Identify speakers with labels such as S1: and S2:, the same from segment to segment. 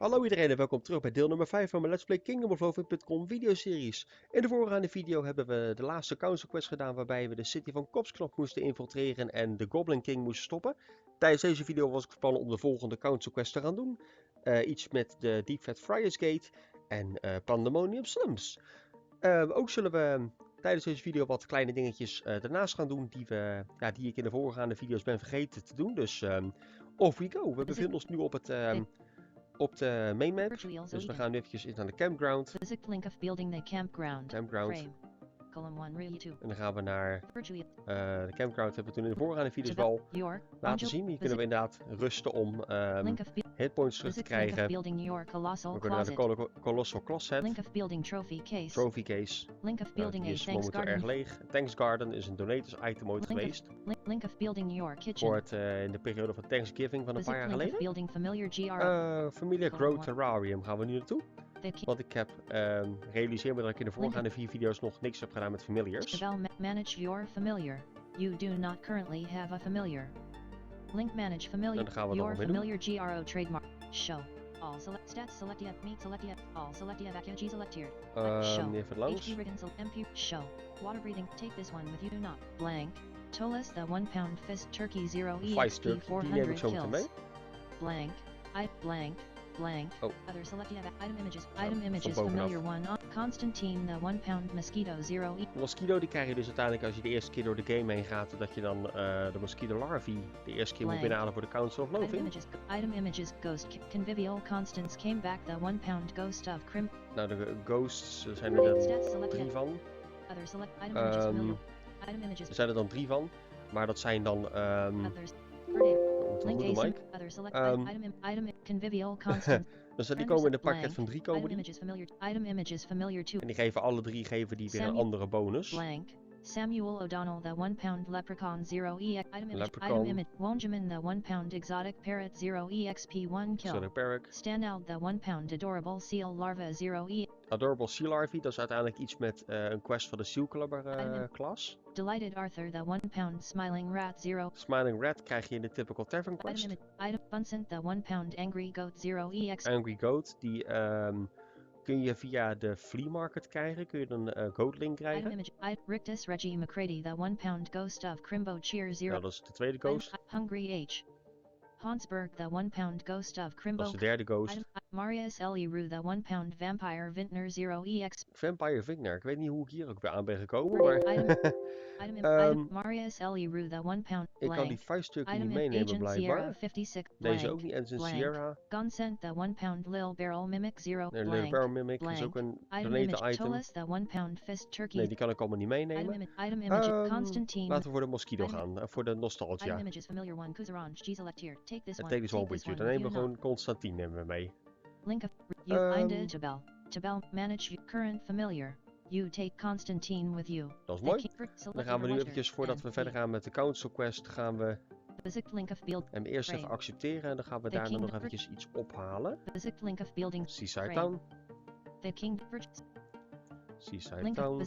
S1: Hallo iedereen en welkom terug bij deel nummer 5 van mijn Let's Play Kingdom videoseries. In de voorgaande video hebben we de laatste council quest gedaan waarbij we de city van Kopsknop moesten infiltreren en de Goblin King moesten stoppen. Tijdens deze video was ik van plan om de volgende council quest te gaan doen. Iets met de Deep Fat Friars Gate en Pandemonium Slums. Ook zullen we tijdens deze video wat kleine dingetjes daarnaast gaan doen die ik in de voorgaande video's ben vergeten te doen. Dus off we go. We bevinden ons nu op de main map. Dus we gaan nu eventjes in naar de campground. Campground. En dan gaan we naar de campground. Hebben we toen in de voorgaande video's wel laten zien. Hier kunnen we inderdaad rusten om hitpoints terug te krijgen. We kunnen naar de Colossal Closet. Trophy Case. Die is momenteel erg leeg. Thanks Garden is een donators item ooit geweest. Voor het in de periode van Thanksgiving van een paar jaar geleden. Familiar Grow Terrarium gaan we nu naartoe. Want ik heb realiseer me dat ik in de voorgaande 4 video's nog niks heb gedaan met familiars.
S2: Manage your familiar. You do not currently have a familiar. Link manage familiar.
S1: En dan gaan we
S2: your
S1: nog
S2: familiar GRO trademark. Show. All select stats select yet meet select yet. All select yet vacuum select here. Show.
S1: Even langs.
S2: MP show. Water breathing. Take this one with you not. Blank. Tolas the 1 pound fist turkey 0 EXP 400 kills. Blank. I blank. Blank.
S1: Oh.
S2: Other select item images. Item images familiar 1 on Constantine the 1 pound mosquito 0 E.
S1: De mosquito die krijg je dus uiteindelijk als je de eerste keer door de game heen gaat. Dat je dan de mosquito larvae de eerste keer moet binnenhalen voor de Council of Loathing.
S2: Item images ghost convivial Constance came back the 1 pound ghost of Crim.
S1: Nou de ghosts zijn er 3 van.
S2: Other select item images familiar. Item images.
S1: Er zijn er dan 3 van. Maar dat zijn dan
S2: Link Mike. Other select item convivial constant.
S1: Dus die komen in een pakket van 3 komen die.
S2: Item images familiar 2.
S1: En die geven alle 3 weer een andere bonus.
S2: Blank. Samuel O'Donnell the 1 pound leprechaun 0 EX
S1: Leprechaun.
S2: item image Wonjamin the 1 pound exotic parrot 0 EXP 1 kill.
S1: Exotic parrot.
S2: Standout the 1 pound adorable seal larva 0 E.
S1: Adorable Sea Larvae, dat is uiteindelijk iets met een quest van de Seal Clubber klas.
S2: Delighted Arthur the 1 pound smiling rat 0.
S1: Smiling Rat krijg je in de typical tavern quest.
S2: Item Bunsent the 1 pound angry goat 0 EX.
S1: Angry Goat, die kun je via de flea market krijgen. Kun je een goatling krijgen.
S2: Item image Rictus Reggie McCready the 1 pound ghost of Crimbo Cheer 0.
S1: Nou, dat is de tweede ghost.
S2: Hungry H. Hansberg the 1 pound ghost of Crimbo.
S1: Dat is de derde ghost.
S2: Marius Eliru the 1 pound vampire vintner 0 EX.
S1: Vampire Vintner, ik weet niet hoe ik hier ook weer aan ben gekomen, maar
S2: item Marius Eliru the 1 pound.
S1: ik kan die 5 stukken niet meenemen blijkbaar. Deze ook niet, Agent Sierra.
S2: Gunsent the 1 pound Lil Barrel Mimic 0.
S1: Nee, Lil Barrel Mimic is ook een donated item.
S2: Tolas the 1 pound fist turkey.
S1: Nee, die kan ik allemaal niet meenemen.
S2: Item image Constantine.
S1: Laten we voor de mosquito gaan, voor de nostalgia.
S2: Item images familiar 1 Kuzaranj G-select here. Take this one.
S1: Take this one with you. Dan nemen we gewoon Constantine nemen we mee.
S2: Link of you find Tabel. Tabel manage current familiar. You take Constantine with you.
S1: Dat is mooi. Dan gaan we nu eventjes, voordat we verder gaan met de Council Quest, gaan we hem eerst even accepteren en dan gaan we daarna nog eventjes iets ophalen. Seaside Town. Seaside Town.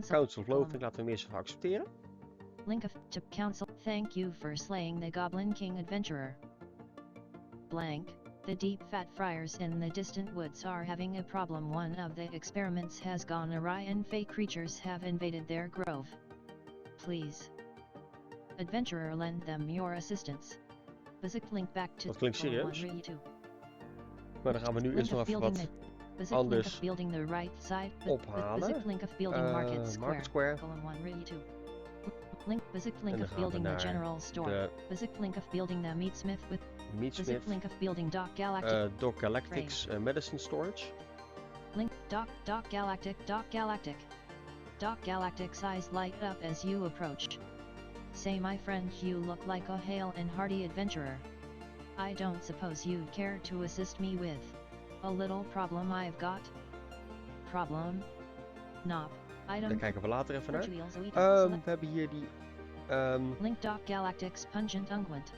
S1: Council of Loathing, laten we hem eerst even accepteren.
S2: Link of to council. Thank you for slaying the Goblin King adventurer. Blank. The deep fat friars in the distant woods are having a problem. One of the experiments has gone awry and fake creatures have invaded their grove. Please, adventurer, lend them your assistance. Visit link back to.
S1: Dat klinkt serieus. Maar dan gaan we nu eerst nog even wat anders ophalen. Market Square.
S2: Link visit link of building the general store. Visit link of building the meatsmith with
S1: Meatsmith.
S2: Link of building Doc Galactic.
S1: Doc Galactic's medicine storage.
S2: Link Doc Galactic. Doc Galactic's eyes light up as you approach. Say, my friend, you look like a hale and hearty adventurer. I don't suppose you'd care to assist me with a little problem I've got. Problem? Nop.
S1: Daar kijken we later even naar. We hebben hier die
S2: Link Doc Galactic's pungent unguent.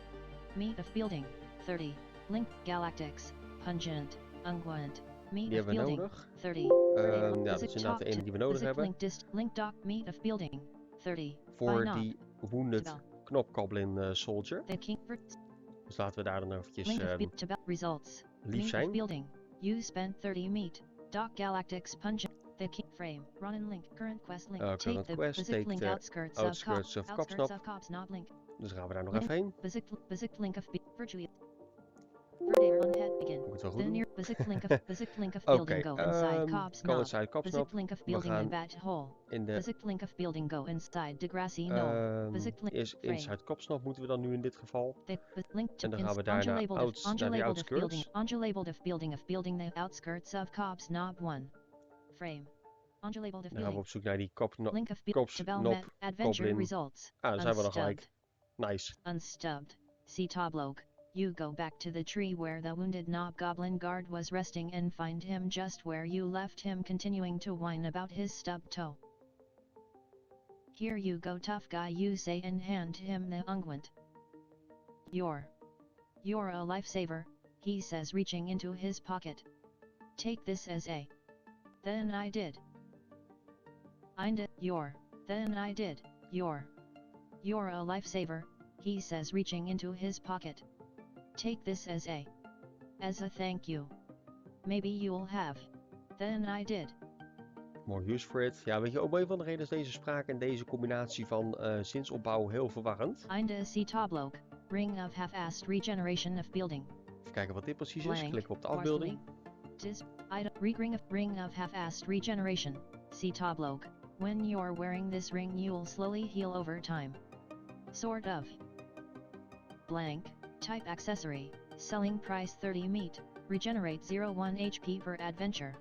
S2: Meat of building 30. Link Galactic's pungent unguent. Meat of building 30.
S1: Ja, dat is inderdaad de ene die we nodig hebben.
S2: Link Doc meat of building 30.
S1: Voor die wounded knopgoblin soldier. Dus laten we daar dan eventjes lief zijn.
S2: Building. You spent 30 meat. Doc Galactic's pungent. The key frame. Run and link. Current quest link. Take
S1: Current
S2: the
S1: quest,
S2: visit
S1: take
S2: link
S1: the
S2: outskirts
S1: outskirts of Kopsnap.
S2: Kopsnap link.
S1: Dus gaan we daar nog even heen.
S2: Visit link of virtually. Verder on head begin.
S1: Moet ik het wel goed
S2: The
S1: doen?
S2: near visit link of building go inside
S1: Go inside Kopsnap.
S2: Visit link of building the bat hole.
S1: In de
S2: Visit link of building go inside the grassy knoll. Visit link
S1: is inside Kopsnap moeten we dan nu in dit geval.
S2: Link to
S1: En dan gaan we daar naar de outskirts.
S2: Unlabeled of building the outskirts of Kopsnap 1. Frame. Unlabeled of
S1: Dan gaan we op zoek naar die
S2: link of
S1: Kopsnap
S2: adventure
S1: goblin.
S2: results.
S1: Ah, daar zijn we dan gelijk. Nice.
S2: Unstubbed. See Toblog. You go back to the tree where the wounded knob goblin guard was resting and find him just where you left him, continuing to whine about his stubbed toe. Here you go, tough guy, you say, and hand him the unguent. You're a lifesaver, he says, reaching into his pocket. Take this as a. Then I did. Then I did. You're a lifesaver, he says, reaching into his pocket. Take this as a thank you. Maybe you'll have. Then I did.
S1: More use for it. Ja, weet je, ook een van de redenen is deze spraak en deze combinatie van zinsopbouw heel verwarrend.
S2: Einde see tablog. Ring of half-assed regeneration of building.
S1: Even kijken wat dit precies
S2: Blank.
S1: is. Klikken we op de afbeelding.
S2: Ring of half-assed regeneration. See tablog. When you're wearing this ring, you'll slowly heal over time. Sort of. Blank. Type accessory. Selling price 30 meat. Regenerate 0.1 HP per adventure.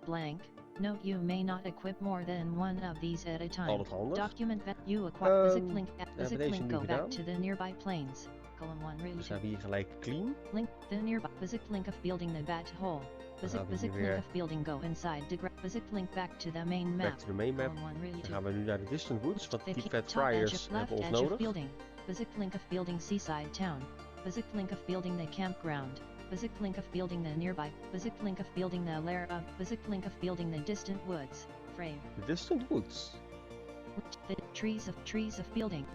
S2: Blank. Note you may not equip more than one of these at a time.
S1: Altijd handig.
S2: Document that you acquire. Visit link go
S1: gedaan.
S2: back to the nearby plains. Column 1 really.
S1: Dus hebben we hier gelijk clean.
S2: Link the nearby. Visit link of building the bat hole. Visit link of building go inside the visit link back to the main map.
S1: Back to the main map.
S2: Column 1 really.
S1: Dan gaan we nu naar de Distant Woods, want die Fat
S2: top edge
S1: Friars
S2: of left
S1: hebben ons
S2: edge of
S1: nodig.
S2: building. Visit link of building Seaside Town. Visit link of building the campground. Visit link of building the nearby. Visit link of building the lair of. Visit link of building the distant woods. Frame.
S1: The Distant Woods.
S2: The trees of building.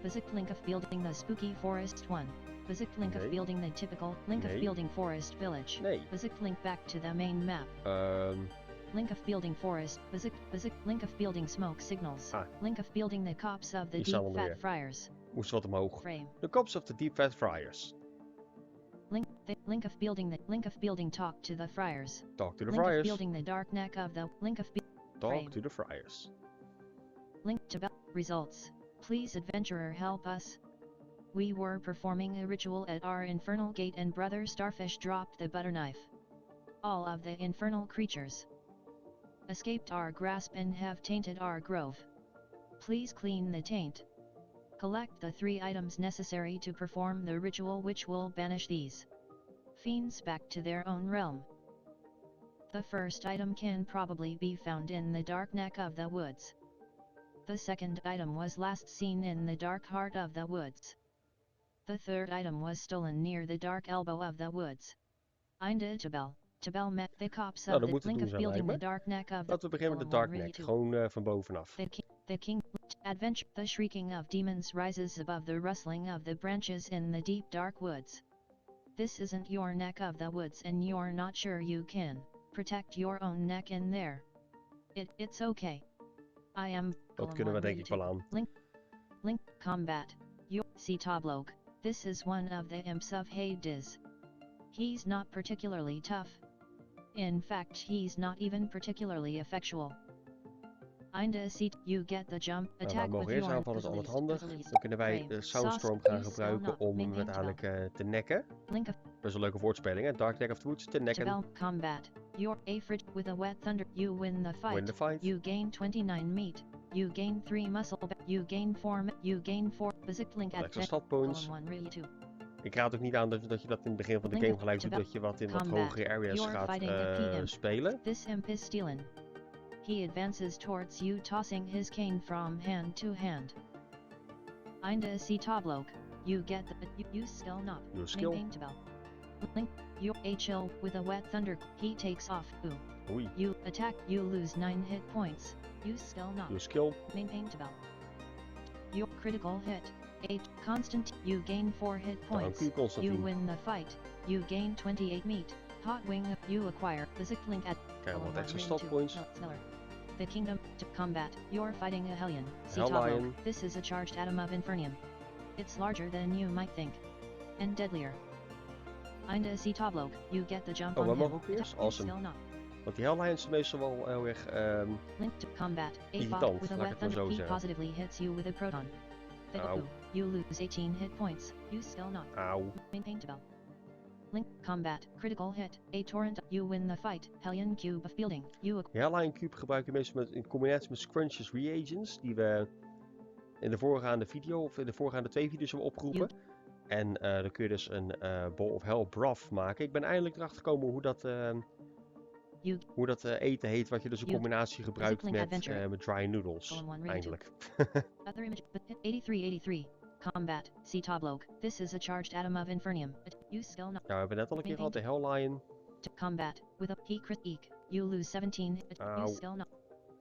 S2: Visit link of building the spooky forest 1. Visit link of building the typical link of building forest village.
S1: Nee.
S2: Visit link back to the main map. Link of building forest. Visit link of building smoke signals. Link of building the cops of the deep fat friars.
S1: Moest wat omhoog.
S2: Frame.
S1: The cops of the deep fat friars.
S2: Link of building talk to the friars.
S1: Talk to the
S2: link
S1: friars.
S2: Of building the dark neck of the link of
S1: talk
S2: frame.
S1: to the friars.
S2: Link to results. Please adventurer help us. We were performing a ritual at our infernal gate and Brother Starfish dropped the butter knife. All of the infernal creatures escaped our grasp and have tainted our grove. Please clean the taint. Collect the 3 items necessary to perform the ritual, which will banish these fiends back to their own realm. The first item can probably be found in the dark neck of the woods. The second item was last seen in the dark heart of the woods. The third item was stolen near the dark elbow of the woods. Einde Tabel met the cops of the link of building the dark neck of the.
S1: Laten we beginnen met de dark neck, gewoon van bovenaf.
S2: The king adventure. The shrieking of demons rises above the rustling of the branches in the deep dark woods. This isn't your neck of the woods and you're not sure you can protect your own neck in there. It's okay. I am.
S1: Dat kunnen we denk ik wel aan.
S2: Link combat. See Toblog. This is one of the imps of Hades. He's not particularly tough. In fact, he's not even particularly effectual. Einde seat, you get the jump attack
S1: we mogen eerst aanvallen, is altijd handig. Dan kunnen wij de Soundstorm gaan gebruiken om hem uiteindelijk te nekken. Best een leuke woordspeling, hè? Dark Neck of the Woods, te nekken.
S2: Combat. You're Afrid with a wet thunder. You win the fight. You gain 29 meat. You gain 3 muscle. You gain 4. You gain 4. Visit link at
S1: stat points. Ik raad ook niet aan dat je dat in het begin van de game gelijk doet, dat je wat in wat hogere areas gaat spelen.
S2: This imp is stealing. He advances towards you, tossing his cane from hand to hand. Einde see Toblog. You get the you still not.
S1: You skill.
S2: Link your HL with a wet thunder. He takes off.
S1: Oei.
S2: You attack. You lose 9 hit points. You still not.
S1: You skill.
S2: Maintain to bell. Your critical hit. 8 constant. You gain 4 hit points. You win the fight. You gain 28 meat. Hot wing you acquire. Visit link at
S1: Krijgen we wat extra
S2: ring
S1: stat points.
S2: sneller. The kingdom to combat. You're fighting a Hellion.
S1: Hell lion.
S2: This is a charged atom of Infernium. It's larger than you might think. And deadlier. Einde Citablok. You get the jump on
S1: we
S2: him.
S1: mogen ook eerst? Awesome. Want die Hell lions zijn meestal wel heel erg
S2: Link to combat. A
S1: irritant,
S2: bot with a
S1: laat ik
S2: wet
S1: het maar zo
S2: thunder he
S1: zeggen.
S2: positively hits you with a proton. Fatal. You lose 18 hit points. You still not.
S1: Auw.
S2: Maintain to bell. Link combat. Critical hit. A torrent. You win the fight. Hellion cube of fielding. You
S1: De Hell lion cube gebruik je meestal in combinatie met scrunches reagents die we in de voorgaande video of in de voorgaande 2 video's hebben opgeroepen. En dan kun je dus een bowl of hell broth maken. Ik ben eindelijk erachter gekomen hoe dat eten heet, wat je dus in combinatie gebruikt met dry noodles. Eindelijk.
S2: 8383. Combat. Citablok. This is a charged atom of Infernium. You still not.
S1: Ja, we hebben net al een keer gehad, de Hell lion.
S2: To combat. With a he crit eek. You lose 17. You still not.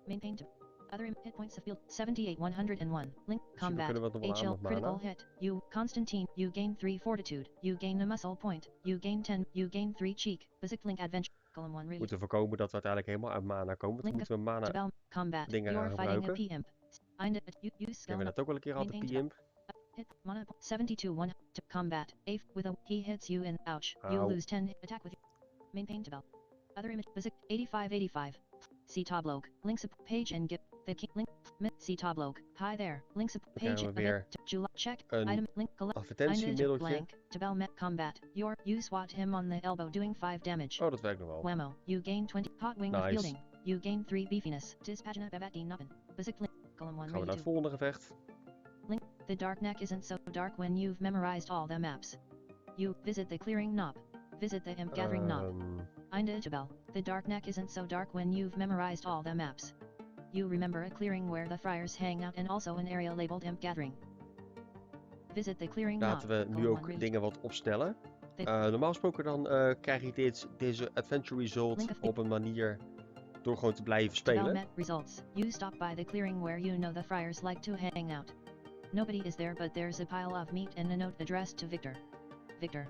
S2: Maintain to. Other hit points of field 78-101. Link combat. HL critical hit. You Constantine. You gain 3 fortitude. You gain a muscle point. You gain 10. You gain 3 cheek. Basic link adventure. Column 1
S1: We moeten voorkomen dat we uiteindelijk helemaal uit mana komen. Want dan moeten we mana
S2: combat.
S1: dingen gaan gebruiken. Ik heb net ook wel een keer gehad, de P-imp.
S2: Hit mana 72-1 to combat. A with a he hits you in ouch. You lose 10 attack with maintain to bell. Other image visit 8585. Citablok. Links up page and get the key link. Citablok. Hi there. Links up page
S1: weer
S2: check
S1: een
S2: item link
S1: advertentiemiddeltje.
S2: Blank to bell met combat. You swat him on the elbow doing 5 damage.
S1: Oh, dat werkt nog wel.
S2: Whammo. You gain 20 hot wing of fielding. You gain 3 beefiness. Tis pagina bevati noppen. Basic link column 1
S1: gaan we naar het volgende gevecht.
S2: Link. The dark neck isn't so dark when you've memorized all the maps. You visit the clearing knob. Visit the imp gathering knob. Einde Jabal. The dark neck isn't so dark when you've memorized all the maps. You remember a clearing where the friars hang out and also an area labeled imp gathering. Visit the clearing knob.
S1: Laten we nu ook dingen wat opsnellen. Normaal gesproken dan krijg je deze adventure result op een manier door gewoon te blijven spelen.
S2: Results. You stop by the clearing where you know the friars like to hang out. Nobody is there but there's a pile of meat and a note addressed to Victor. Victor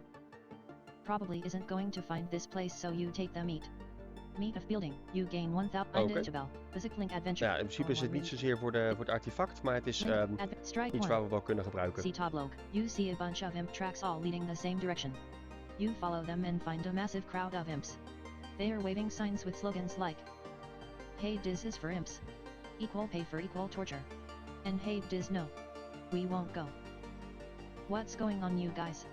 S2: probably isn't going to find this place, so you take the meat. Meat of building. You gain 1000 Jabal. Basic link adventure.
S1: Ja, in principe is het niet zozeer voor het artefact, maar het is iets waar we wel kunnen gebruiken.
S2: Citablok. You see a bunch of imp tracks all leading the same direction. You follow them and find a massive crowd of imps. They are waving signs with slogans like "Hey Diz is for imps. Equal pay for equal torture." And "Hey Diz no. We won't go." What's going on, you guys?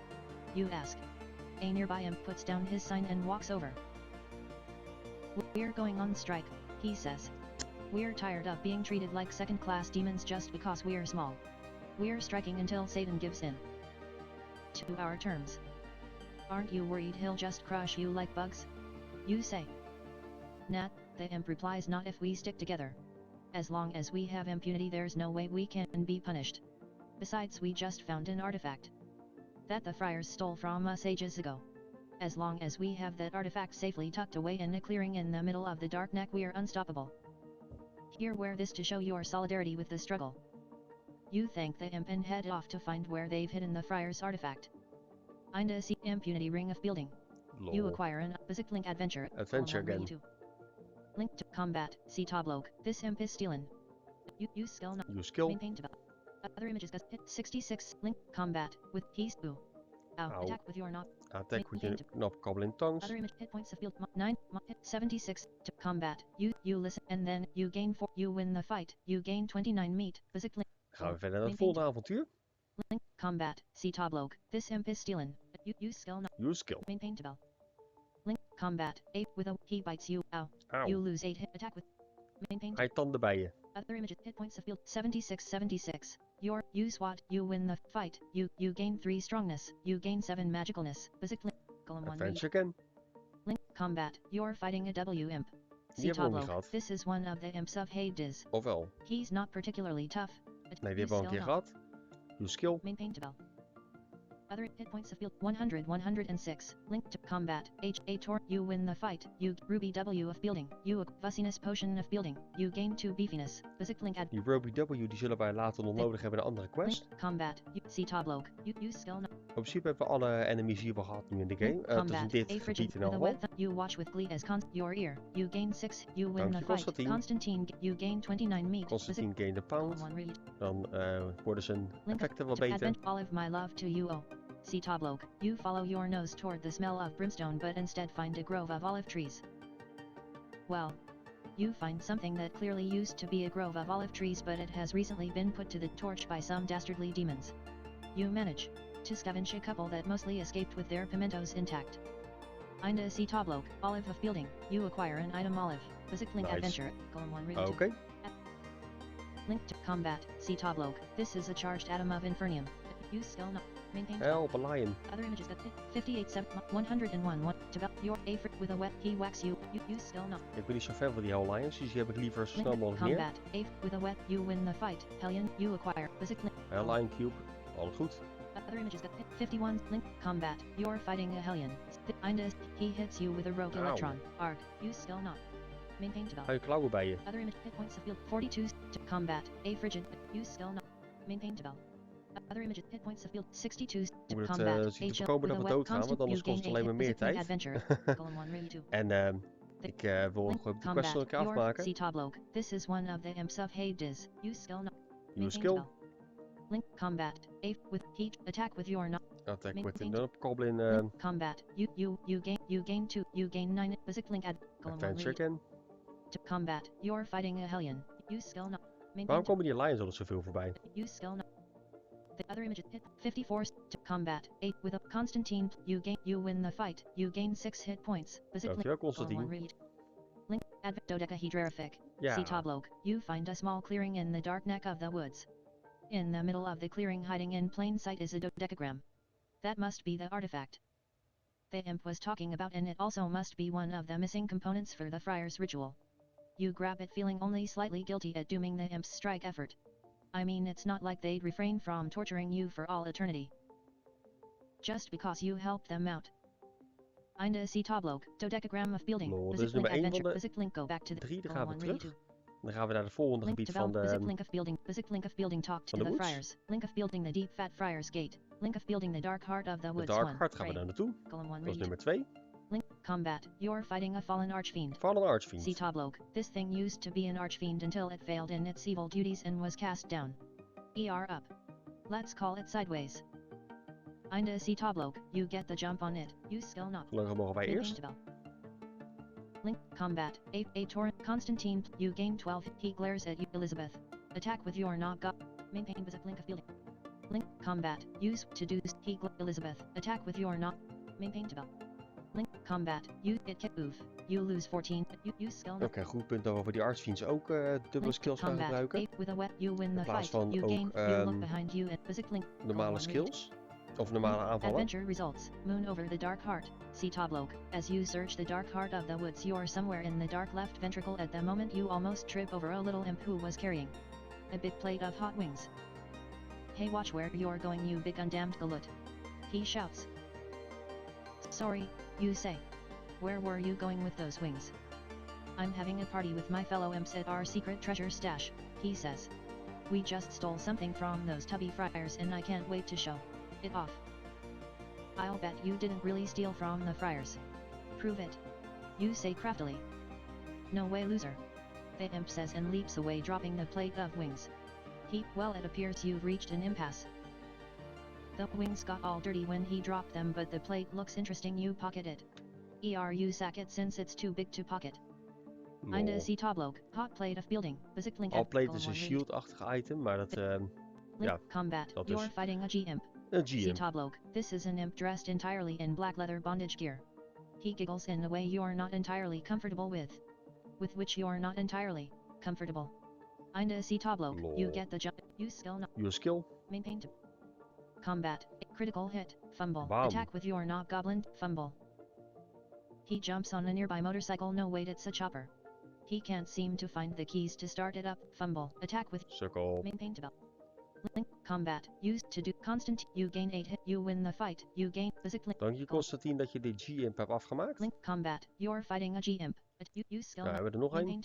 S2: You ask. A nearby imp puts down his sign and walks over. We're going on strike, he says. We're tired of being treated like second-class demons just because we're small. We're striking until Satan gives in. To our terms. Aren't you worried he'll just crush you like bugs? You say. Nah, the imp replies, not if we stick together. As long as we have impunity, there's no way we can be punished. Besides, we just found an artifact that the friars stole from us ages ago. As long as we have that artifact safely tucked away in a clearing in the middle of the dark neck, we're unstoppable. Here, wear this to show your solidarity with the struggle. You thank the imp and head off to find where they've hidden the friars' artifact. Einde see impunity ring of building.
S1: Lol.
S2: You acquire an basic link adventure.
S1: Adventure again.
S2: Link to combat. Citablok. This imp is stealing. You skill not.
S1: You skill.
S2: Maintain to other images. Hit 66. Link combat with keys. Ooh. Ow. Attack with your knob.
S1: Attack with your knob, goblin tongues.
S2: Other image hit points of field 9. Hit 76 to combat. You listen and then you gain 4. You win the fight. You gain 29 meat. Basic link.
S1: Gaan we verder naar het volgende avontuur.
S2: Link combat. Citablok. This imp is stealing. You skill not.
S1: You skill.
S2: Maintain to bell. Link combat. 8 with a he bites you. Ow. You lose 8 hit attack with. Maintain.
S1: Hij tanden bij je.
S2: Other images hit points of field 76. You swat. You win the fight. You gain 3 strongness. You gain 7 magicalness. Basic link. Column 1.
S1: Adventure again.
S2: Link combat. You're fighting a W imp.
S1: Die hebben we nog niet gehad.
S2: This is one of the imps of Hades.
S1: Ofwel.
S2: He's not particularly tough.
S1: Nee, die hebben we al een keer gehad. You skill.
S2: Maintain to bell. Other hit points of field 100 106. Link to combat. A tor. You win the fight. You Ruby W of building. You fussiness potion of building. You gain 2 beefiness. Basic link add.
S1: Die Ruby W die zullen wij later nog nodig hebben in een andere quest.
S2: Link, combat. See tablok. You use skill.
S1: In principe hebben we alle enemies hier wel gehad nu in de game. Dus in dit gebied in elk geval.
S2: You watch with glee as your ear. You gain 6. You win the fight.
S1: Constantine.
S2: You gain 29 meat.
S1: Constantine gain the pound. Dan worden zijn effecten wel beter.
S2: All of my love to you. See tablok. You follow your nose toward the smell of brimstone but instead find a grove of olive trees. Well, you find something that clearly used to be a grove of olive trees but it has recently been put to the torch by some dastardly demons. You manage to scavenge a couple that mostly escaped with their pimentos intact. Einde see tablok. Olive of building. You acquire an item olive. Basic link adventure.
S1: Okay.
S2: Link to combat. See tablok. This is a charged atom of infernium. Use skill not. Maintain.
S1: Help, a lion.
S2: Other images that 58 7 101 1 to your a with a wet he whacks you. You use skill not.
S1: Ik ben niet zo fan van die Hell Lions, dus die heb ik liever zo snel mogelijk neer.
S2: Combat. A with a wet you win the fight. Hellion you acquire. Basic link.
S1: Hell Lion Cube. Al goed.
S2: Other images got 51 link combat. You're fighting a hellion. Indes he hits you with a rogue electron. Arc. Use skill not. Maintain to.
S1: Hou je klauwen bij je.
S2: Other image hit points of field 42 to combat. A frigid. Use skill not. Maintain to. Other images hit points of field 62 to combat.
S1: Het zien te voorkomen dat we doodgaan, want anders kost het alleen maar meer tijd. En ik wil gewoon die quest een keer afmaken.
S2: This is one of the imps of Hades. Use skill not.
S1: Use skill.
S2: Link combat. A with heat attack with your not.
S1: Attack with the goblin.
S2: Combat. You gain 2. You gain 9. Basic link
S1: adventure again.
S2: To combat. You're fighting a hellion. Use skill not.
S1: Waarom komen die lions altijd zoveel voorbij?
S2: Use skill not. The other images hit 54 to combat. 8 with a Constantine. You win the fight. You gain 6 hit points.
S1: Dankjewel, Constantine.
S2: Link dodecahedrific.
S1: Yeah.
S2: See tablok. You find a small clearing in the dark neck of the woods. In the middle of the clearing, hiding in plain sight, is a dodecagram. That must be the artifact the imp was talking about, and it also must be one of the missing components for the friar's ritual. You grab it, feeling only slightly guilty at dooming the imp's strike effort. I mean, it's not like they'd refrain from torturing you for all eternity just because you helped them out. Einde see tablok. Dodecagram of building.
S1: Dit is nummer 1 van de
S2: Basic link go back to the
S1: 3. Dan gaan we terug. Dan gaan we naar het volgende gebied van de...
S2: Basic link of building talk to the friars. Link of building the deep fat friar's gate. Link of building the dark heart of the woods.
S1: De dark heart gaan we daar naartoe. Dat is nummer 2.
S2: Link combat. You're fighting a fallen archfiend.
S1: Fallen archfiend.
S2: See tablok. This thing used to be an archfiend until it failed in its evil duties and was cast down. Up. Let's call it sideways. Einde see tablok. You get the jump on it. Use skill not.
S1: Gelukkig mogen wij eerst.
S2: Link combat. A torrent. Constantine. You gain 12. He glares at you. Elizabeth. Attack with your not got. Maintain basic link of building. Link combat. Use to do. He Elizabeth. Attack with your not. Maintain to bell. Link combat. You it oof. You lose 14. You use skill.
S1: Oké, goed punt dat we voor die archfiends ook dubbele skills gaan gebruiken.
S2: With a wet, you win the
S1: in plaats
S2: fight.
S1: van
S2: You
S1: ook
S2: gain. You look behind you and basic link.
S1: Normale skills. Of normale aanvallen.
S2: Adventure results. Moon over the dark heart. See tablok. As you search the dark heart of the woods, you're somewhere in the dark left ventricle. At the moment you almost trip over a little imp who was carrying a big plate of hot wings. Hey, watch where you're going, you big undamned galoot. He shouts. Sorry, you say. Where were you going with those wings? I'm having a party with my fellow imps at our secret treasure stash, he says. We just stole something from those tubby friars and I can't wait to show it off. I'll bet you didn't really steal from the friars. Prove it. You say craftily. No way, loser. The imp says and leaps away, dropping the plate of wings. Well, it appears you've reached an impasse. The wings got all dirty when he dropped them, but the plate looks interesting. You pocket it. You sack it since it's too big to pocket. Einde see tablok. Hot plate of building. Basic link.
S1: Hot plate is een shield-achtig item, maar dat ja,
S2: combat.
S1: Dat
S2: You're
S1: is
S2: fighting a G-imp.
S1: een G-imp.
S2: See tablok. This is an imp dressed entirely in black leather bondage gear. He giggles in a way you're not entirely comfortable with which you're not entirely comfortable. Einde see tablok. You get the jump. Use skill.
S1: Use skill.
S2: Maintain to combat. Critical hit. Fumble.
S1: Bam.
S2: Attack with your knock goblin. Fumble. He jumps on a nearby motorcycle. No, wait, it's a chopper. He can't seem to find the keys to start it up. Fumble. Attack with
S1: Circle.
S2: Maintain to bell. Link combat. Use to do constant. You gain 8 hit. You win the fight. You gain physical.
S1: Dank je Constantine dat je de G-imp hebt afgemaakt.
S2: Link combat. You're fighting a G-imp. You skill.
S1: Nou, we hebben er nog één.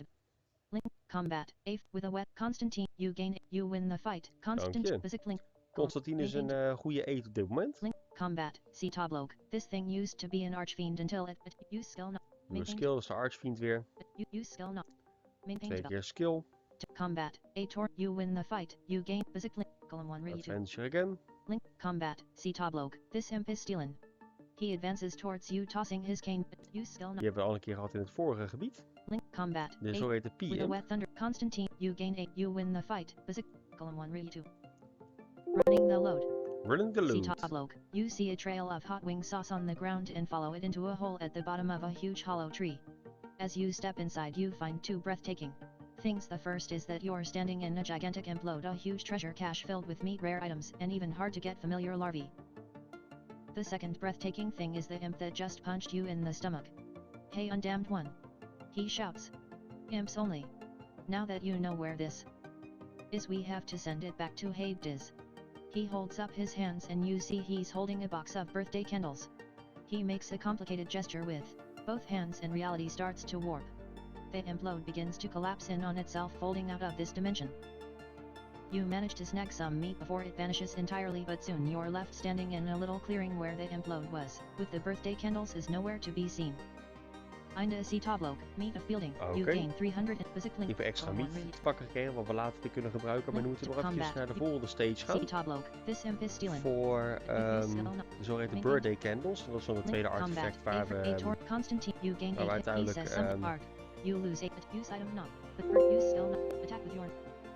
S2: Link combat. If with a wet Constantine. You gain. You win the fight. Constant physical.
S1: Constantine is een goede eet op dit moment.
S2: Link combat. See tabloke. This thing used to be an archfiend until it. You skill not.
S1: Nieuwe skill is de archfiend weer.
S2: You skill not.
S1: 2 keer skill.
S2: Combat. A tor. You win the fight. You gain physical. Column 1 ready to.
S1: Adventure again.
S2: Link combat. See tabloke. This imp is stealing. He advances towards you, tossing his cane. You skill not.
S1: Die hebben we al een keer gehad in het vorige gebied.
S2: Link combat.
S1: De zogeheten
S2: With a
S1: P-imp.
S2: wet thunder. Constantine. You gain 8. You win the fight. Physical. Column 1 ready to. Running the load.
S1: Running the
S2: See
S1: loot.
S2: tabloke. You see a trail of hot wing sauce on the ground and follow it into a hole at the bottom of a huge hollow tree. As you step inside, you find 2 breathtaking things. The first is that you're standing in a gigantic imp load, a huge treasure cache filled with meat, rare items, and even hard to get familiar larvae. The second breathtaking thing is the imp that just punched you in the stomach. Hey undamned one! He shouts. Imps only. Now that you know where this is, we have to send it back to Hades. He holds up his hands and you see he's holding a box of birthday candles. He makes a complicated gesture with both hands and reality starts to warp. The imp load begins to collapse in on itself, folding out of this dimension. You manage to snag some meat before it vanishes entirely, but soon you're left standing in a little clearing where the imp load was, with the birthday candles is nowhere to be seen. Einde see tabloke, meat of building. You gain 300 physically.
S1: Even extra meat te pakken gekregen, wat we later te kunnen gebruiken, maar nu moeten we nog even naar de volgende stage gaan. Voor de zogeheten birthday candles. Dat is dan het tweede artefact waar we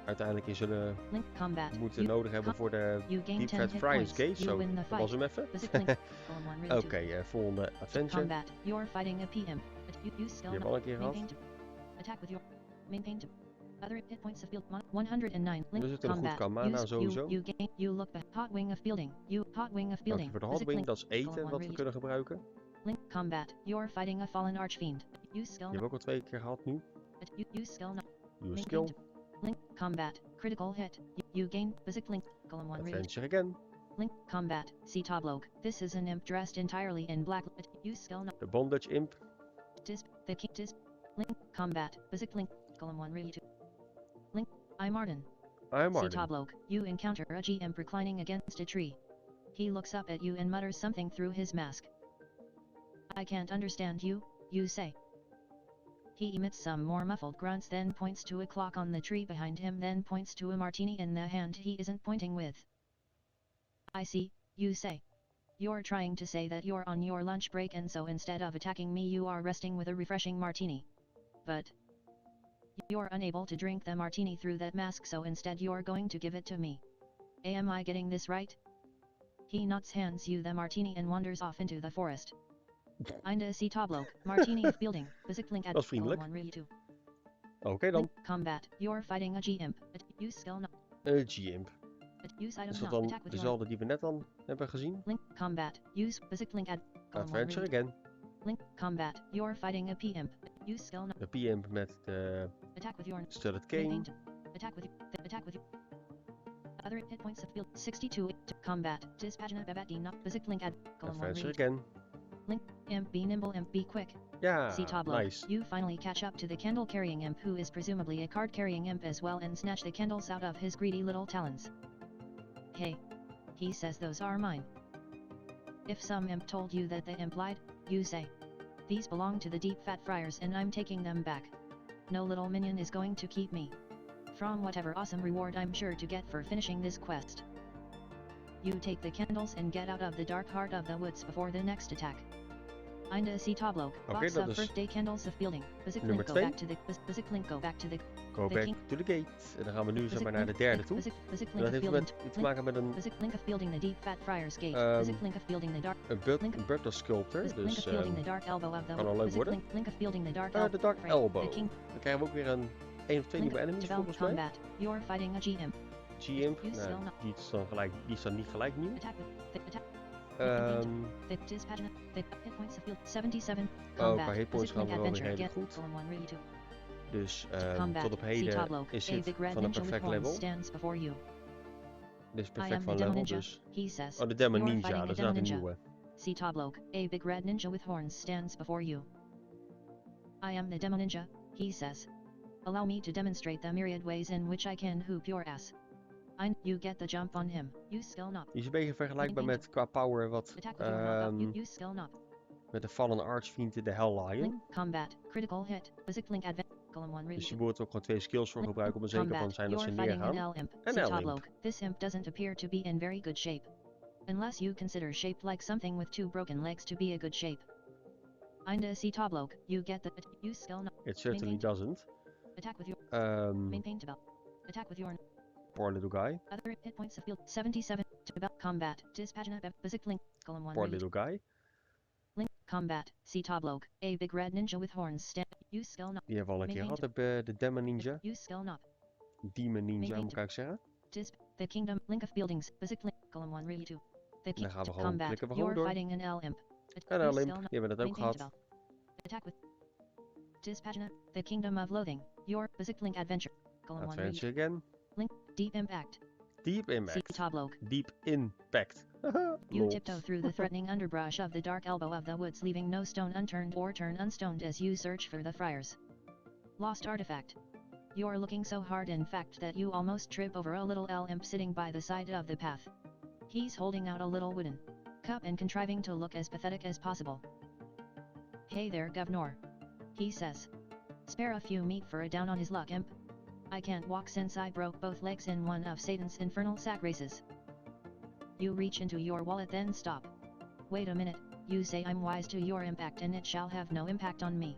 S1: uiteindelijk in zullen moeten nodig hebben voor de Deep Fat Fryers Gate. Zo, dat was hem even. Oké, volgende adventure. Die hebben we al een keer gehad. Dus het een goed kan mana sowieso. Dank je voor de hot wing, dat is eten wat we kunnen gebruiken. Die hebben we ook al 2 keer gehad nu. Nieuwe skill.
S2: Link combat, critical hit. You gain physical.
S1: Adventure again.
S2: Link combat, see tabloke. This is an imp dressed entirely in black. You skill not.
S1: De bondage imp.
S2: Tis, the king tis. Link combat, physical. Column 1 ready to. Link, I'm Arden. See tabloke. You encounter a G-imp reclining against a tree. He looks up at you and mutters something through his mask. I can't understand you, you say. He emits some more muffled grunts, then points to a clock on the tree behind him, then points to a martini in the hand he isn't pointing with. I see, you say. You're trying to say that you're on your lunch break and so instead of attacking me you are resting with a refreshing martini. But you're unable to drink the martini through that mask, so instead you're going to give it to me. Am I getting this right? He nods, hands you the martini and wanders off into the forest. Einde see tabloke, martini of building, physically at
S1: vriendelijk.
S2: 1 ready to.
S1: Oké dan.
S2: Combat, you're fighting a G-imp, you skill not.
S1: G-imp. Is dat dan dezelfde die we net al hebben gezien?
S2: Link combat, use physically at
S1: Adventure again.
S2: Link combat, you're fighting a P-imp, you skill not.
S1: De P-imp met de studded cane.
S2: Attack with you. Other hit points of build 62 to combat, dispagina babati not physically at
S1: Adventure again.
S2: Link, imp be nimble, imp be quick.
S1: Ja,
S2: see tableau.
S1: Nice.
S2: You finally catch up to the candle carrying imp, who is presumably a card carrying imp as well, and snatch the candles out of his greedy little talons. Hey, he says, those are mine. If some imp told you that the imp lied, you say, these belong to the deep fat friars and I'm taking them back. No little minion is going to keep me from whatever awesome reward I'm sure to get for finishing this quest. You take the candles and get out of the dark heart of the woods before the next attack. Einde see tableau. Box of birthday candles of building.
S1: Nummer 2.
S2: Go back to the
S1: Go back to the gate. En dan gaan we nu zeg maar naar de derde toe. En dat heeft te maken met een
S2: link of building the deep fat friars gate. Link of building the dark.
S1: Een butler sculptor. Dus kan al leuk worden.
S2: Link of building the dark
S1: de Dark Elbow. Dan krijgen we ook weer een of twee nieuwe enemies volgens mij.
S2: You're fighting a G-imp.
S1: G-imp, nou, die is dan niet gelijk nieuw. Qua hitpoints gaan we wel weer redelijk goed. Dus tot op heden is dit van een perfect level. Dit is
S2: I
S1: perfect
S2: am the
S1: van
S2: demo
S1: level,
S2: ninja,
S1: dus...
S2: he says.
S1: Oh, de Demo
S2: You're
S1: Ninja,
S2: fighting
S1: dat
S2: a
S1: is
S2: demo
S1: inderdaad een
S2: ninja.
S1: nieuwe.
S2: See Toblok, a big red ninja with horns stands before you. I am the demo ninja, he says. Allow me to demonstrate the myriad ways in which I can hoop your ass. You get the jump on him. You skill not.
S1: Die is een beetje vergelijkbaar met qua power wat
S2: Attack with your knock. You skill not.
S1: met de Fallen Archfiend in de Hell Lion.
S2: Link combat critical hit. Basic link advent. Column 1
S1: Dus je
S2: really.
S1: moet ook gewoon 2 skills voor gebruiken om er zeker van te zijn dat ze
S2: You're fighting
S1: neergaan.
S2: an L-imp.
S1: Een
S2: See
S1: L-imp.
S2: Toblok. This imp doesn't appear to be in very good shape. Unless you consider shaped like something with 2 broken legs to be a good shape. Inda see Toblok. You get the you skill not.
S1: It certainly doesn't.
S2: Attack with your maintain to belt. Attack with your
S1: Poor little guy.
S2: other hit points of field 77 to belt combat. Dispagina basic link column 1
S1: Poor
S2: read.
S1: little guy.
S2: Link combat. See Toblok. A big red ninja with horns stand. You skill not.
S1: Die hebben we al een keer gehad. De Demo Ninja.
S2: You skill not.
S1: Demon Ninja moet ik zeggen.
S2: The kingdom link of buildings. Basic link column 1 read 2. The
S1: Dan gaan we gewoon
S2: combat.
S1: klikken we gewoon
S2: You're
S1: door.
S2: fighting an L-imp.
S1: En L-imp, die hebben we dat ook
S2: Maintain
S1: gehad.
S2: Attack with Dispagina. The kingdom of loathing. Your basic link adventure. Column 1 read.
S1: Adventure again.
S2: Deep impact.
S1: Deep
S2: See
S1: Impact.
S2: Toblok.
S1: Deep Impact.
S2: You
S1: Lol.
S2: tiptoe through the threatening underbrush of the dark elbow of the woods, leaving no stone unturned or turn unstoned as you search for the friars. Lost artifact. You're looking so hard in fact that you almost trip over a little L-imp sitting by the side of the path. He's holding out a little wooden cup and contriving to look as pathetic as possible. Hey there, governor, he says. Spare a few meat for a down on his luck, imp. I can't walk since I broke both legs in one of Satan's infernal sack races. You reach into your wallet then stop. Wait a minute, you say I'm wise to your impact and it shall have no impact on me.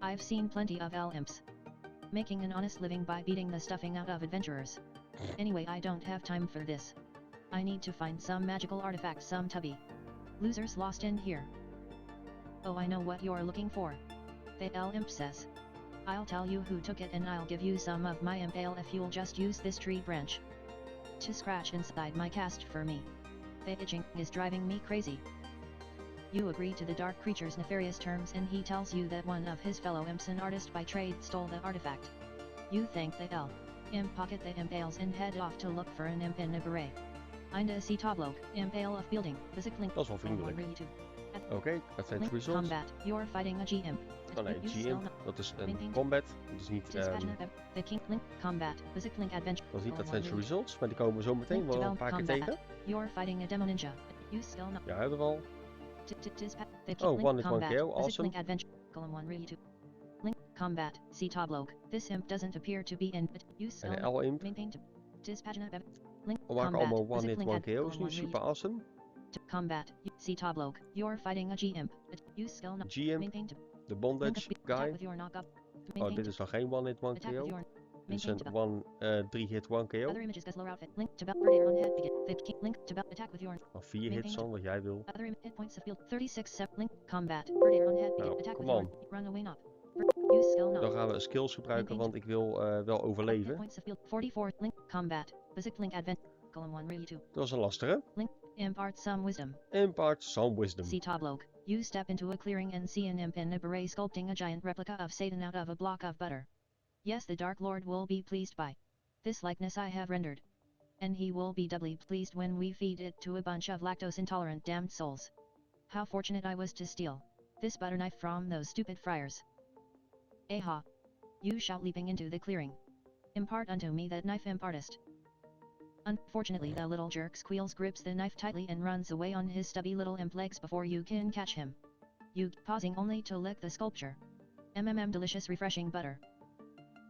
S2: I've seen plenty of L-imps making an honest living by beating the stuffing out of adventurers. Anyway, I don't have time for this. I need to find some magical artifact, some tubby losers lost in here. Oh, I know what you're looking for, the L-imp says. I'll tell you who took it and I'll give you some of my imp ale if you'll just use this tree branch to scratch inside my cast for me. The itching is driving me crazy. You agree to the dark creature's nefarious terms and he tells you that one of his fellow imps, an artist by trade, stole the artifact. You thank the imp, pocket the imp ales and head off to look for an imp in a beret. Inda see Toblok, imp ale of building, physic link.
S1: Dat is wel vriendelijk. Oké, Adventure Results.
S2: Combat, you're fighting a G-imp.
S1: Oh nee, G-imp, dat is een combat. Dat is niet,
S2: The King Link Combat, Basic Link Adventure.
S1: dat is niet Adventure Results, maar die komen we zo meteen wel een paar keer tegen.
S2: You're fighting a demo ninja. You skill not.
S1: Ja, hebben we al.
S2: Oh,
S1: one hit, one KO, awesome.
S2: Link Adventure, column 1 read 2. Link Combat, see Toblok. This imp doesn't appear to be in you skill
S1: En de L-imp.
S2: maintain to Dispagina Link
S1: We maken
S2: Combat,
S1: allemaal one
S2: Basic
S1: hit,
S2: Link
S1: one
S2: Ad-
S1: KO's nu,
S2: column 1
S1: super
S2: read
S1: awesome.
S2: to Combat, see Toblok. You're fighting a G-imp. You skill not.
S1: G-imp,
S2: Maintain to
S1: de bondage
S2: attack
S1: guy.
S2: with your knock-up.
S1: Oh, dit is dan geen one hit, one
S2: Attack with
S1: KO.
S2: your
S1: Dit is
S2: maintain
S1: een 3 hit, 1 KO.
S2: other images low outfit. Link to belt on head begin. The king link to belt attack with your
S1: Of 4 hits dan, wat jij wil.
S2: other hit points of field 36 7 link combat. Bird on head begin.
S1: Nou,
S2: Attack with
S1: come
S2: your
S1: on.
S2: run away not. You skill not.
S1: Dan gaan we skills gebruiken, want ik wil wel
S2: Hit
S1: overleven.
S2: points of field 44 link combat. Basic link advent. Column 1 read 2.
S1: Dat was een lastige.
S2: Impart some wisdom.
S1: Impart some wisdom.
S2: See Toblok. You step into a clearing and see an imp in a beret sculpting a giant replica of Satan out of a block of butter. Yes, the Dark Lord will be pleased by this likeness I have rendered. And he will be doubly pleased when we feed it to a bunch of lactose-intolerant damned souls. How fortunate I was to steal this butter knife from those stupid friars. Aha! You shout leaping into the clearing. Impart unto me that knife, imp artist. Unfortunately, the little jerk squeals, grips the knife tightly and runs away on his stubby little imp legs before you can catch him. You pausing only to lick the sculpture. Delicious refreshing butter.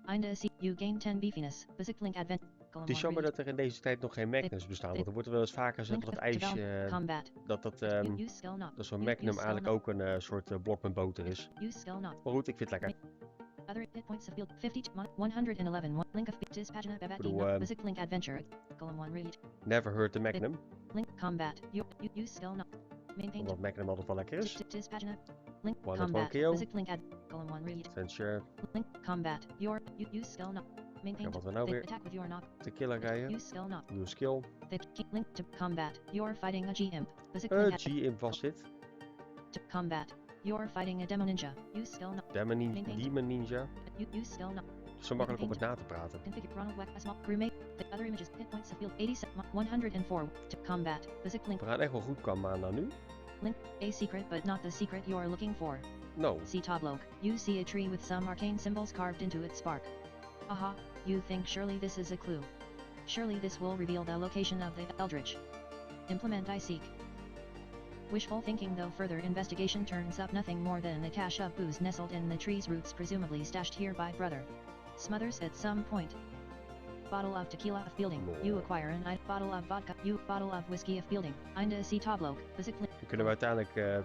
S2: Inda see, you gain 10 beefiness. Basic link advent.
S1: Het is jammer dat er in deze tijd nog geen magnums bestaan, want er wordt wel eens vaker gezegd dat het ijsje, dat zo'n magnum eigenlijk ook een soort blok met boter is. Maar goed, ik vind het lekker.
S2: Other hit points of field 50 111 link of dispagina basic link adventure column 1 read
S1: Never heard the magnum.
S2: link combat you skill not maintain
S1: Omdat magnum altijd wel lekker is.
S2: dispagina link
S1: One
S2: combat
S1: KO.
S2: basic link ad column 1 read
S1: Adventure.
S2: link combat you skill not maintain
S1: Wat we nou weer
S2: attack with your knock
S1: te killen rijden.
S2: you skill not
S1: Nieuwe skill.
S2: the link to combat you're fighting a G-imp basic link
S1: G-imp was dit.
S2: to combat you're fighting a demo ninja you skill not
S1: Demon Ninja.
S2: you skill not
S1: Zo makkelijk om het na te praten.
S2: Configure Ronald Wack a small crewmate. The other images hit points of field 87 104 to combat. Basic link.
S1: We gaan echt wel goed komen aan nu.
S2: Link. A secret but not the secret you're looking for.
S1: No.
S2: See tableau. You see a tree with some arcane symbols carved into its bark. Aha, you think surely this is a clue. Surely this will reveal the location of the eldritch. Implement I seek. Wishful thinking though further investigation turns up nothing more than a cache of booze nestled in the tree's roots presumably stashed here by brother. Smothers at some point. Bottle of tequila of Fielding. You acquire an bottle of vodka. You bottle of whiskey of Fielding. Einde see tableau. Visit link.
S1: Daar kunnen we uiteindelijk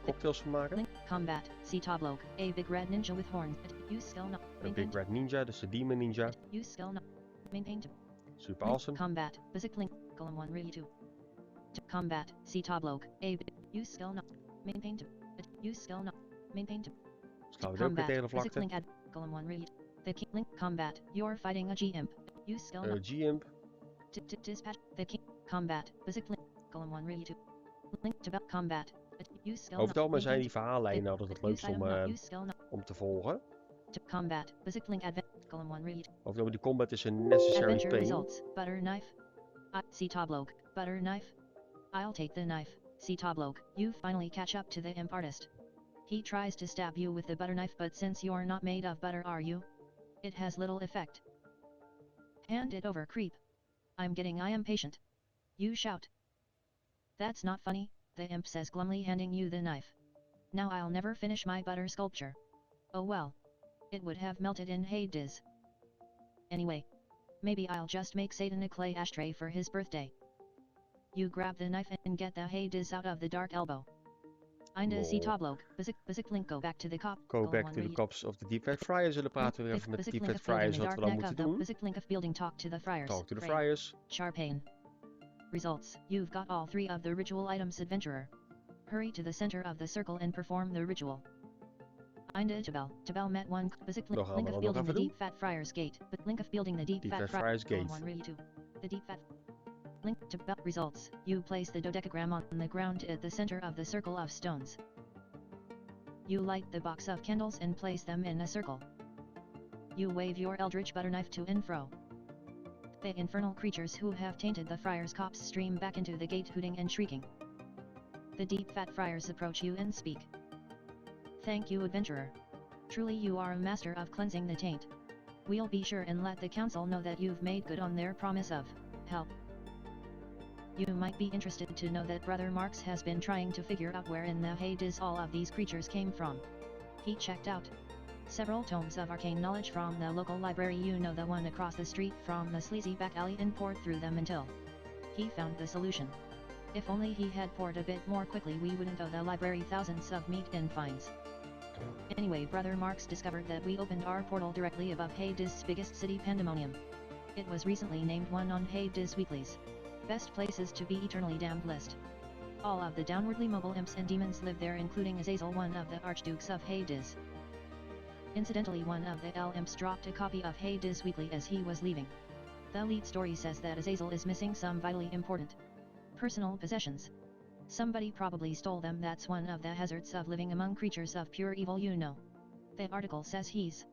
S1: cocktails van maken.
S2: Link. Combat. See tableau. A big red ninja with horns. Use skill not.
S1: Een big red ninja, dus de demon ninja.
S2: Use skill not. Maintain to.
S1: Super awesome.
S2: Combat. Visit link. Column 1 really 2. To combat. See tableau. A use skill not. Maintain to. Use skill not. Maintain to.
S1: Slaan we er ook weer tegen de
S2: Visit
S1: vlakte.
S2: link add. Column 1 really. The key link combat. You're fighting a G-imp. Use skill not.
S1: G-imp.
S2: Dispatch. The key combat. Visit link. Column 1 really 2. Link to combat. Use skill
S1: Over het algemeen
S2: not.
S1: zijn die verhaallijnen altijd het leukst om te volgen.
S2: To combat. Visit link advent. Column 1 really.
S1: Over het algemeen die combat is een necessary
S2: Adventure
S1: pain.
S2: results. Butter knife. See tableau. Butter knife. I'll take the knife. See tableau. You finally catch up to the imp artist. He tries to stab you with the butter knife, but since you're not made of butter, are you? It has little effect. Hand it over, creep. I'm getting I am patient. You shout. That's not funny, the imp says glumly, handing you the knife. Now I'll never finish my butter sculpture. Oh well. It would have melted in Hades. Anyway. Maybe I'll just make Satan a clay ashtray for his birthday. You grab the knife and get the Hades out of the dark elbow. Einde see tableau. Basic link go back to the cop.
S1: Go back to the cops of the deep fat fryer. Zullen praten we weer even met de deep fat fryers wat we dan moeten doen.
S2: Basic link of building talk to the friars.
S1: Talk to the fryers.
S2: Charpain. Results. You've got all 3 of the ritual items, adventurer. Hurry to the center of the circle and perform the ritual. Einde Tabel. Tabel met 1. Basic link of building the deep fat friars gate. But link of building the deep fat friars gate. 1 really 2. The deep fat. Link to belt results. You place the dodecagram on the ground at the center of the circle of stones. You light the box of candles and place them in a circle. You wave your eldritch butter knife to and fro. The infernal creatures who have tainted the friars' cops stream back into the gate hooting and shrieking. The deep fat friars approach you and speak. Thank you, adventurer. Truly you are a master of cleansing the taint. We'll be sure and let the council know that you've made good on their promise of help. You might be interested to know that Brother Marx has been trying to figure out where in the Hades all of these creatures came from. He checked out several tomes of arcane knowledge from the local library, you know, the one across the street from the sleazy back alley, and poured through them until he found the solution. If only he had poured a bit more quickly, we wouldn't owe the library thousands of meat and fines. Anyway, Brother Marx discovered that we opened our portal directly above Hades' biggest city, Pandemonium. It was recently named one on Hades Weekly's Best Places to Be Eternally Damned list. All of the downwardly mobile imps and demons live there, including Azazel, one of the archdukes of Hades. Incidentally, one of the L-imps dropped a copy of Hades Weekly as he was leaving. The lead story says that Azazel is missing some vitally important personal possessions. Somebody probably stole them. That's one of the hazards of living among creatures of pure evil, you know. The article says he's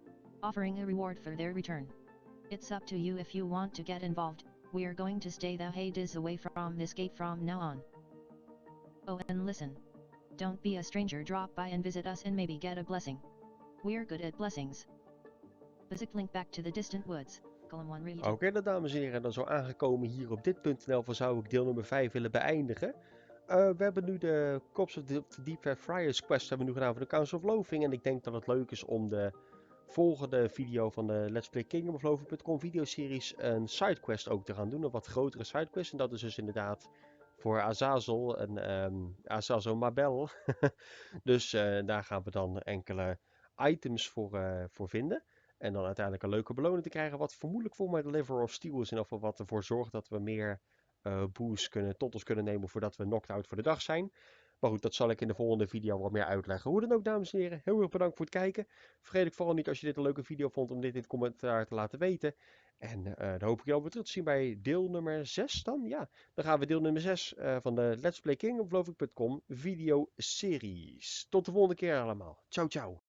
S2: offering a reward for their return. It's up to you if you want to get involved. We're going to stay the Hades away from this gate from now on. Oh, and listen. Don't be a stranger, drop by and visit us and maybe get a blessing. We're good at blessings. Basic link back to the distant woods. Column 1 read.
S1: Oké, dan dames en heren, dan zo aangekomen hier op dit punt.nl van zou ik deel nummer 5 willen beëindigen. We hebben nu de Cops of the Deep Fat Friars quest hebben we nu gedaan voor de Council of Loathing. En ik denk dat het leuk is om de volgende video van de Let's Play Kingdom of Loathing.com videoseries een sidequest ook te gaan doen. Een wat grotere sidequest. En dat is dus inderdaad voor Azazel en Azazel Mabel. Dus daar gaan we dan enkele items voor vinden. En dan uiteindelijk een leuke beloning te krijgen. Wat vermoedelijk voor mij de Liver of Steel is. En of wat ervoor zorgt dat we meer boost tot ons kunnen nemen voordat we knocked out voor de dag zijn. Maar goed, dat zal ik in de volgende video wat meer uitleggen. Hoe dan ook, dames en heren. Heel erg bedankt voor het kijken. Vergeet ik vooral niet, als je dit een leuke video vond, om dit in het commentaar te laten weten. En dan hoop ik je alweer terug te zien bij deel nummer 6 dan. Ja, dan gaan we deel nummer 6 van de Let's Play Kingdom of Loathing.com videoseries. Tot de volgende keer allemaal. Ciao, ciao.